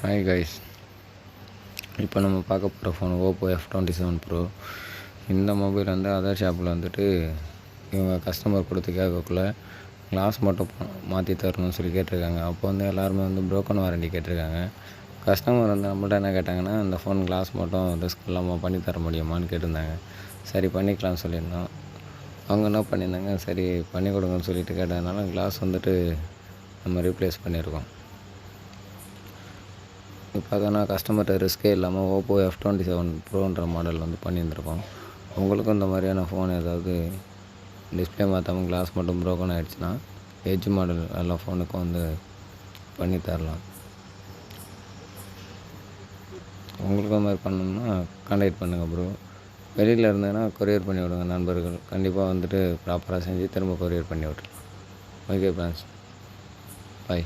Hi guys, இப்போ நம்ம பார்க்க போகிற ஃபோன் ஓப்போ F27 ப்ரோ. இந்த மொபைல் வந்து அதர் ஷாப்பில் வந்துட்டு இவங்க கஸ்டமர் கொடுத்து கேட்கக்குள்ள கிளாஸ் மட்டும் மாற்றி தரணும்னு சொல்லி கேட்டிருக்காங்க. அப்போ வந்து எல்லாருமே வந்து ப்ரோக்கன் வாரண்டி கேட்டிருக்காங்க. கஸ்டமர் வந்து நம்மள்ட்ட என்ன கேட்டாங்கன்னா, இந்த ஃபோன் கிளாஸ் மட்டும் ரிஸ்க் இல்லாமல் பண்ணி தர முடியுமான்னு கேட்டிருந்தாங்க. சரி பண்ணிக்கலாம்னு சொல்லியிருந்தோம். அவங்க என்ன பண்ணியிருந்தாங்க, சரி பண்ணி கொடுங்கன்னு சொல்லிட்டு கேட்டதுனால கிளாஸ் வந்துட்டு நம்ம ரீப்ளேஸ் பண்ணியிருக்கோம். இப்போ பார்த்தோன்னா கஸ்டமர்கிட்ட ரிஸ்க்கே இல்லாமல் ஓப்போ F27 ப்ரோன்ற மாடல் வந்து பண்ணியிருந்திருக்கோம். உங்களுக்கும் இந்த மாதிரியான ஃபோன் ஏதாவது டிஸ்பிளே மாற்றாமல் கிளாஸ் மட்டும் ப்ரோக்கன் ஆகிடுச்சுன்னா எட்ஜ் மாடல் எல்லா ஃபோனுக்கும் வந்து பண்ணி தரலாம். உங்களுக்கும் அது மாதிரி பண்ணணும்னா கான்டாக்ட் பண்ணுங்கள் ப்ரோ. வெளியில் இருந்ததுன்னா கொரியர் பண்ணி விடுங்க நண்பர்கள். கண்டிப்பாக வந்துட்டு ப்ராப்பராக செஞ்சு திரும்ப கொரியர் பண்ணி விட்டுருலாம். ஓகே ஃப்ரெண்ட்ஸ், பாய்.